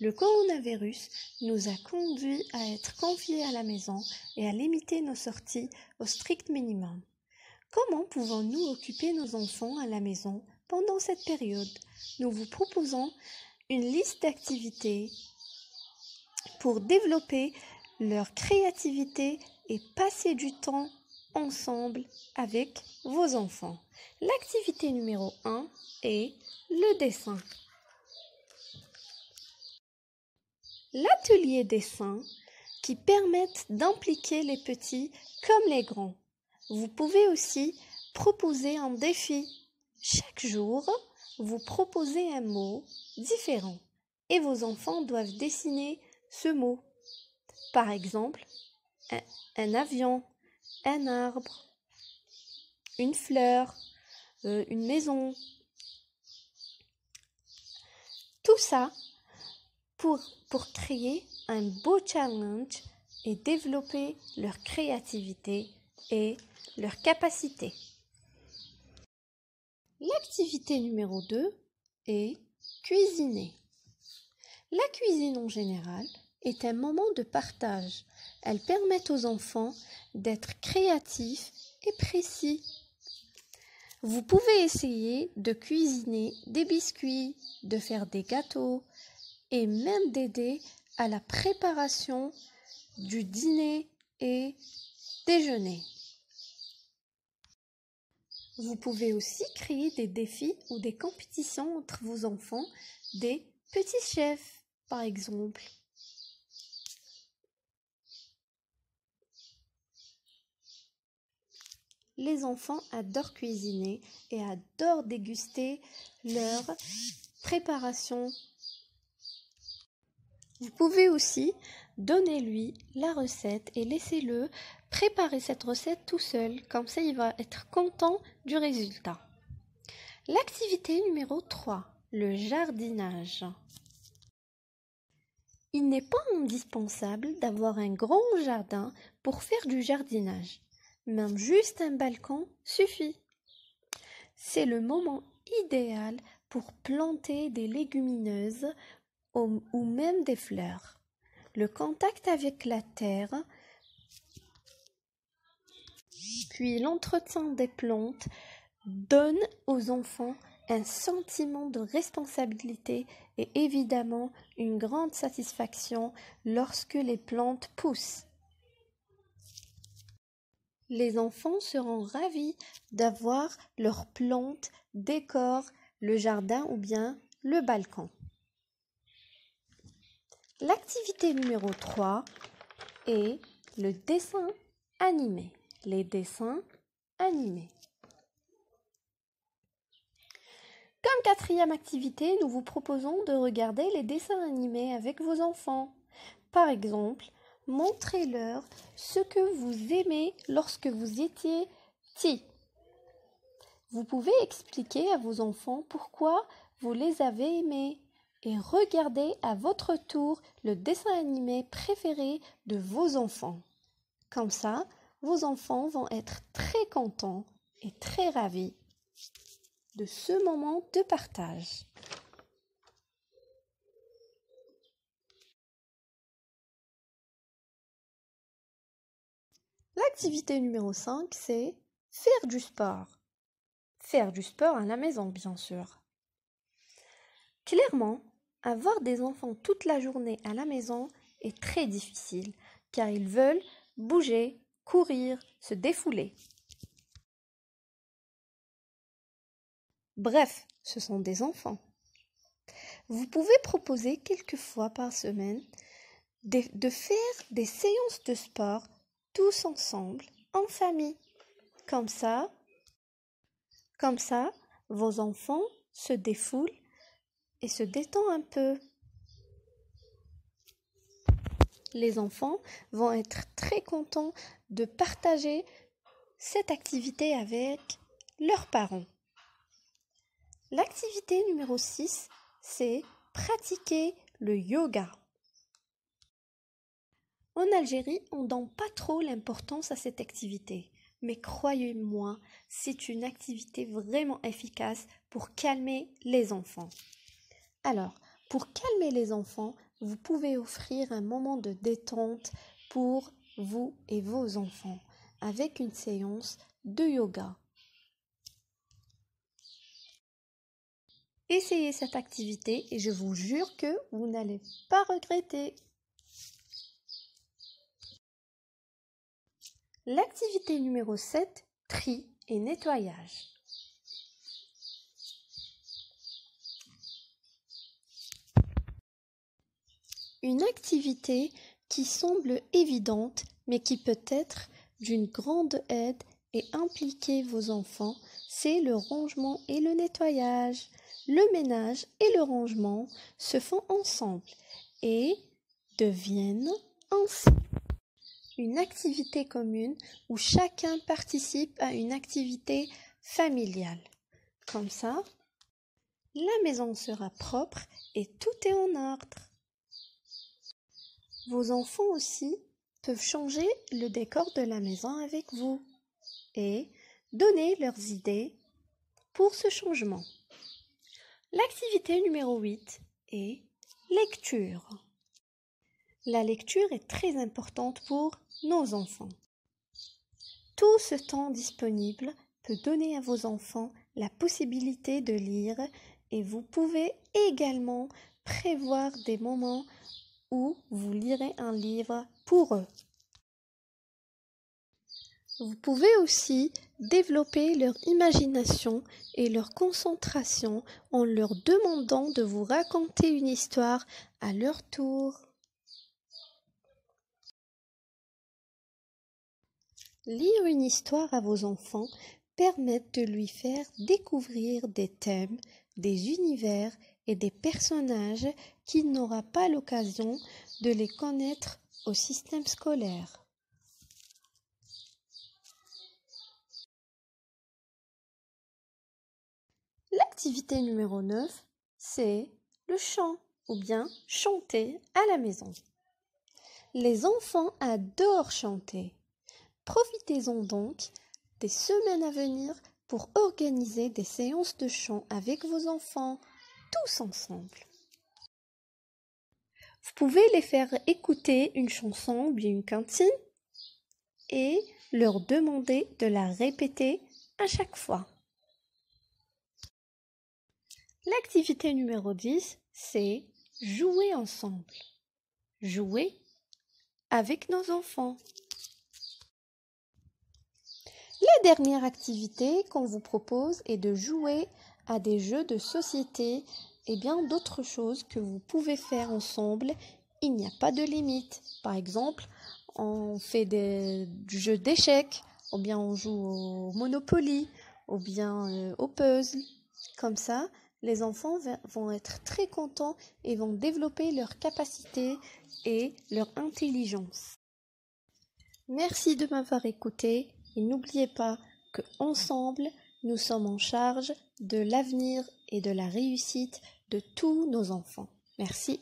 Le coronavirus nous a conduits à être confiés à la maison et à limiter nos sorties au strict minimum. Comment pouvons-nous occuper nos enfants à la maison pendant cette période? Nous vous proposons une liste d'activités pour développer leur créativité et passer du temps ensemble avec vos enfants. L'activité numéro 1 est le dessin. L'atelier dessin qui permettent d'impliquer les petits comme les grands. Vous pouvez aussi proposer un défi. Chaque jour, vous proposez un mot différent et vos enfants doivent dessiner ce mot. Par exemple, un avion, un arbre, une fleur, une maison. Tout ça pour créer un beau challenge et développer leur créativité et leur capacité. L'activité numéro 2 est cuisiner. La cuisine en général est un moment de partage. Elle permet aux enfants d'être créatifs et précis. Vous pouvez essayer de cuisiner des biscuits, de faire des gâteaux et même d'aider à la préparation du dîner et déjeuner. Vous pouvez aussi créer des défis ou des compétitions entre vos enfants, des petits chefs par exemple. Les enfants adorent cuisiner et adorent déguster leur préparation. Vous pouvez aussi donner-lui la recette et laissez-le préparer cette recette tout seul, comme ça il va être content du résultat. L'activité numéro 3, le jardinage. Il n'est pas indispensable d'avoir un grand jardin pour faire du jardinage. Même juste un balcon suffit. C'est le moment idéal pour planter des légumineuses ou même des fleurs. Le contact avec la terre, puis l'entretien des plantes donne aux enfants un sentiment de responsabilité et évidemment une grande satisfaction lorsque les plantes poussent. Les enfants seront ravis d'avoir leurs plantes décorent le jardin ou bien le balcon. L'activité numéro 3 est le dessin animé. Les dessins animés. Comme 4e activité, nous vous proposons de regarder les dessins animés avec vos enfants. Par exemple, montrez-leur ce que vous aimez lorsque vous étiez petit. Vous pouvez expliquer à vos enfants pourquoi vous les avez aimés et regardez à votre tour le dessin animé préféré de vos enfants. Comme ça, vos enfants vont être très contents et très ravis de ce moment de partage. L'activité numéro 5, c'est faire du sport. Faire du sport à la maison, bien sûr. Clairement, avoir des enfants toute la journée à la maison est très difficile, car ils veulent bouger, courir, se défouler. Bref, ce sont des enfants. Vous pouvez proposer quelques fois par semaine de faire des séances de sport tous ensemble, en famille. Comme ça, vos enfants se défoulent et se détendent un peu. Les enfants vont être très contents de partager cette activité avec leurs parents. L'activité numéro 6, c'est pratiquer le yoga. En Algérie, on ne donne pas trop l'importance à cette activité, mais croyez-moi, c'est une activité vraiment efficace pour calmer les enfants. Alors, Pour calmer les enfants, vous pouvez offrir un moment de détente pour vous et vos enfants avec une séance de yoga. Essayez cette activité et je vous jure que vous n'allez pas regretter. L'activité numéro 7, tri et nettoyage. Une activité qui semble évidente mais qui peut être d'une grande aide et impliquer vos enfants, c'est le rangement et le nettoyage. Le ménage et le rangement se font ensemble et deviennent ainsi une activité commune où chacun participe à une activité familiale. Comme ça, la maison sera propre et tout est en ordre. Vos enfants aussi peuvent changer le décor de la maison avec vous et donner leurs idées pour ce changement. L'activité numéro 8 est lecture. La lecture est très importante pour nos enfants. Tout ce temps disponible peut donner à vos enfants la possibilité de lire et vous pouvez également prévoir des moments où vous lirez un livre pour eux. Vous pouvez aussi développer leur imagination et leur concentration en leur demandant de vous raconter une histoire à leur tour. Lire une histoire à vos enfants permet de lui faire découvrir des thèmes, des univers et des personnages qu'il n'aura pas l'occasion de les connaître au système scolaire. L'activité numéro 9, c'est le chant ou bien chanter à la maison. Les enfants adorent chanter. Profitez-en donc des semaines à venir pour organiser des séances de chant avec vos enfants, tous ensemble. Vous pouvez les faire écouter une chanson ou bien une cantine et leur demander de la répéter à chaque fois. L'activité numéro 10, c'est jouer ensemble. Jouer avec nos enfants. La dernière activité qu'on vous propose est de jouer à des jeux de société et bien d'autres choses que vous pouvez faire ensemble. Il n'y a pas de limite. Par exemple, on fait des jeux d'échecs, ou bien on joue au Monopoly, ou bien au puzzle. Comme ça, les enfants vont être très contents et vont développer leur capacité et leur intelligence. Merci de m'avoir écouté et n'oubliez pas qu'ensemble, nous sommes en charge de l'avenir et de la réussite de tous nos enfants. Merci.